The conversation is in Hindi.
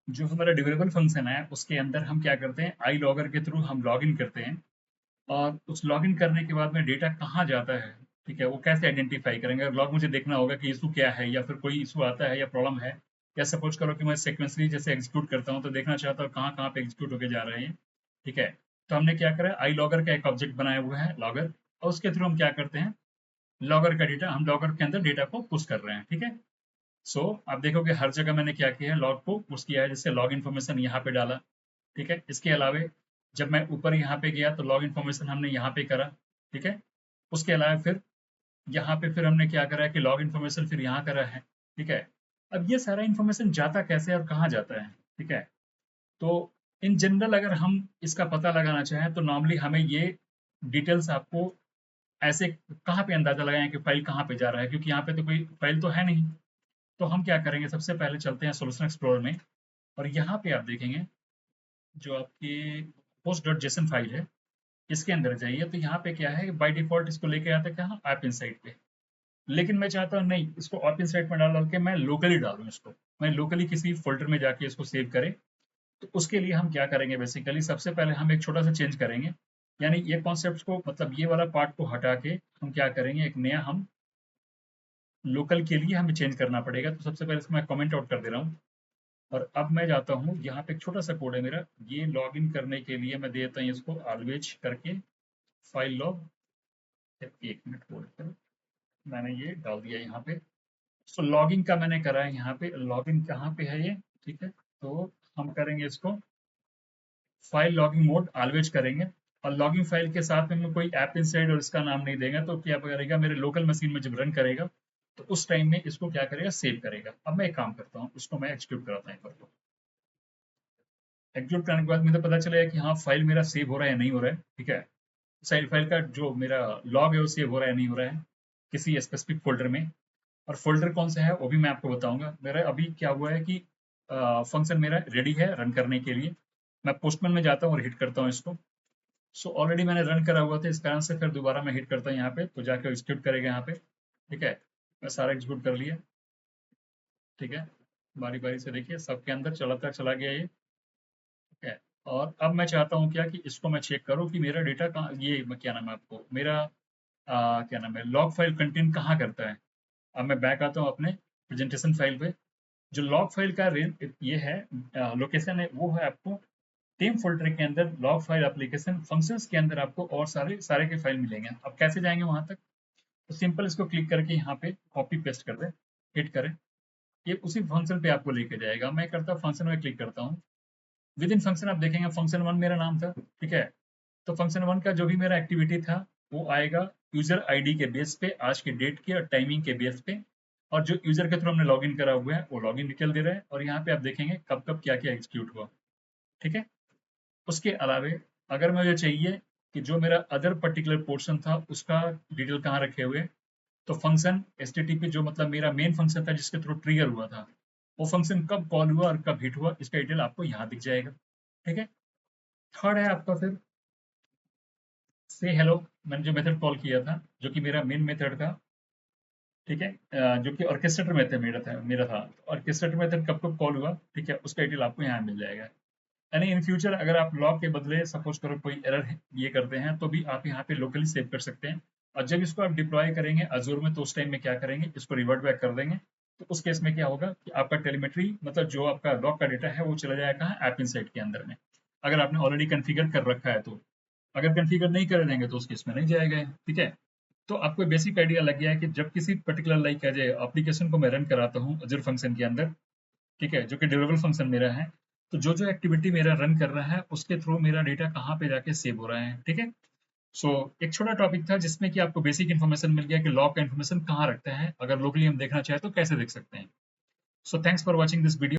जो हमारा ड्यूरेबल फंक्शन है उसके अंदर हम क्या करते हैं, आई लॉगर के थ्रू हम लॉग इन करते हैं, और उस लॉग इन करने के बाद में डेटा कहाँ जाता है, ठीक है, वो कैसे आइडेंटिफाई करेंगे। अगर लॉग मुझे देखना होगा कि इशू क्या है या फिर कोई इशू आता है या प्रॉब्लम है, या सपोज करो कि मैं सिक्वेंसली जैसे एग्जीक्यूट करता हूँ तो देखना चाहता हूँ कहाँ कहाँ पे एग्जीक्यूट होके जा रहे हैं, ठीक है। तो हमने क्या करा, आई लॉगर का एक ऑब्जेक्ट बनाया हुआ है लॉगर, और उसके थ्रू हम क्या करते हैं, लॉगर का डेटा हम लॉगर के अंदर डेटा को पुश कर रहे हैं, ठीक है। सो आप देखोगे हर जगह मैंने क्या किया है, लॉग को पुश किया है, जैसे लॉग इन्फॉर्मेशन यहाँ पे डाला, ठीक है। इसके अलावा जब मैं ऊपर यहाँ पे गया तो लॉग इन्फॉर्मेशन हमने यहाँ पे करा, ठीक है। उसके अलावा फिर यहाँ पे फिर हमने क्या करा है कि लॉग इन्फॉर्मेशन फिर यहाँ करा है, ठीक है। अब ये सारा इन्फॉर्मेशन जाता कैसे है और कहाँ जाता है, ठीक है। तो इन जनरल अगर हम इसका पता लगाना चाहें तो नॉर्मली हमें ये डिटेल्स आपको ऐसे कहाँ पे अंदाजा लगाएं कि फाइल कहाँ पे जा रहा है, क्योंकि यहाँ पे तो कोई फाइल तो है नहीं। तो हम क्या करेंगे, सबसे पहले चलते हैं सोल्यूशन एक्सप्लोरर में, और यहाँ पे आप देखेंगे जो आपकी पोस्ट डॉट जेसन फाइल है, इसके अंदर जाइए तो यहाँ पे क्या है, बाय डिफॉल्ट इसको लेके आता है कहाँ, ऐप इनसाइट पे। लेकिन मैं चाहता हूँ नहीं, इसको ऐप इनसाइट में डाल डाल के मैं लोकली डालूँ इसको, मैं लोकली किसी फोल्डर में जाके इसको सेव करें। तो उसके लिए हम क्या करेंगे, बेसिकली सबसे पहले हम एक छोटा सा चेंज करेंगे, यानी ये कॉन्सेप्ट को, मतलब ये वाला पार्ट को हटा के हम क्या करेंगे, एक नया हम लोकल के लिए हमें चेंज करना पड़ेगा। तो सबसे पहले इसको मैं कमेंट आउट कर दे रहा हूँ, और अब मैं जाता हूँ यहाँ पे एक छोटा सा कोड है मेरा, ये लॉग इन करने के लिए मैं देता हूँ इसको ऑलवेज करके फाइल लॉग, एक मिनट होल्ड करो, मैंने ये डाल दिया यहाँ पे। सो लॉगिन का मैंने करा है यहाँ पे, लॉगिन कहाँ पे है ये, ठीक है। तो हम करेंगे इसको फाइल लॉगिंग मोड ऑलवेज करेंगे, और लॉगिंग फाइल के साथ में मैं कोई ऐप इंसाइड और इसका नाम नहीं देगा, तो क्या करेगा मेरे लोकल मशीन में जब रन करेगा तो उस टाइम में इसको क्या करेगा, सेव करेगा। अब मैं एक काम करता हूँ, इसको मैं एक्सक्यूट कराता हूँ, एग्जीक्यूट करने के बाद मुझे पता चलेगा कि हाँ फाइल मेरा सेव हो रहा है या नहीं हो रहा है, ठीक है। साइड फाइल का जो मेरा लॉग है वो सेव हो रहा है या नहीं हो रहा है किसी स्पेसिफिक फोल्डर में, और फोल्डर कौन सा है वो भी मैं आपको बताऊंगा। मेरा अभी क्या हुआ है कि फंक्शन मेरा रेडी है रन करने के लिए, मैं पोस्टमैन में जाता हूँ और हिट करता हूँ इसको। सो ऑलरेडी मैंने रन करा हुआ था, इस कारण से फिर दोबारा मैं हिट करता हूँ यहाँ पे, तो जाकर एग्जीक्यूट करेगा यहाँ पे, ठीक है। मैं सारा एग्जीक्यूट कर लिया, ठीक है। बारी बारी से देखिए सबके अंदर चलाता चला गया ये, ठीक है। और अब मैं चाहता हूँ क्या कि इसको मैं चेक करूँ कि मेरा डेटा कहाँ, ये क्या नाम है आपको मेरा क्या नाम है, लॉग फाइल कंटेंट कहाँ करता है। अब मैं बैक आता हूँ अपने प्रेजेंटेशन फाइल पे, जो लॉग फाइल का ये है लोकेशन है, वो है आपको टीम फोल्डर के अंदर लॉग फाइल एप्लीकेशन फंक्शंस के अंदर आपको और सारे सारे के फाइल मिलेंगे। अब कैसे जाएंगे वहां तक, तो सिंपल इसको क्लिक करके यहाँ पे कॉपी पेस्ट कर दें, हिट करें, ये उसी फंक्शन पे आपको लेके जाएगा। मैं करता हूँ फंक्शन में क्लिक करता हूँ, विद इन फंक्शन आप देखेंगे फंक्शन वन मेरा नाम था, ठीक है। तो फंक्शन वन का जो भी मेरा एक्टिविटी था वो आएगा यूजर आईडी के बेस पे, आज की डेट की और टाइमिंग के बेस पे, और जो यूजर के थ्रू हमने लॉगिन करा हुआ है वो लॉगिन डिटेल दे रहा है, और यहाँ पे आप देखेंगे कब कब क्या क्या एग्जीक्यूट हुआ, ठीक है। उसके अलावे अगर मुझे चाहिए कि जो मेरा अदर पर्टिकुलर पोर्शन था उसका डिटेल कहाँ रखे हुए, तो फंक्शन एचटीटीपी जो मतलब मेरा मेन फंक्शन था जिसके थ्रू ट्रिगर हुआ था, वो फंक्शन कब कॉल हुआ और कब हिट हुआ, इसका डिटेल आपको यहाँ दिख जाएगा, ठीक है। थर्ड है आपका फिर से हेलो, मैंने जो मेथड कॉल किया था जो कि मेरा मेन मेथड था, ठीक है, जो कि ऑर्केस्ट्रेटर मेथड मेरा था ऑर्केस्ट्रेटर मेथड कब कब कॉल हुआ, ठीक है, उसका डिटेल आपको यहाँ मिल जाएगा। यानी इन फ्यूचर अगर आप लॉग के बदले सपोज करो कोई एरर ये करते हैं तो भी आप यहाँ पे लोकली सेव कर सकते हैं, और जब इसको आप डिप्लॉय करेंगे अजूर में तो उस टाइम में क्या करेंगे, इसको रिवर्ट बैक कर देंगे। तो उस केस में क्या होगा कि आपका टेलीमेट्री मतलब जो आपका लॉग का डेटा है वो चला जाएगा कहाँ, ऐप इनसाइट के अंदर में, अगर आपने ऑलरेडी कन्फिगर कर रखा है तो। अगर कन्फिगर नहीं कर देंगे तो उस केस में नहीं जाएगा ये, ठीक है। तो आपको बेसिक आइडिया लग गया है कि जब किसी पर्टिकुलर लाइक एज एप्लीकेशन को मैं रन कराता हूँ अजूर फंक्शन के अंदर, ठीक है, जो कि ड्यूरेबल फंक्शन मेरा है, तो जो जो एक्टिविटी मेरा रन कर रहा है उसके थ्रू मेरा डेटा कहाँ पे जाके सेव हो रहा है, ठीक है। सो एक छोटा टॉपिक था जिसमें कि आपको बेसिक इन्फॉर्मेशन मिल गया कि लॉग का इन्फॉर्मेशन कहाँ रखता है, अगर लोकली हम देखना चाहे तो कैसे देख सकते हैं। So thanks for watching this video.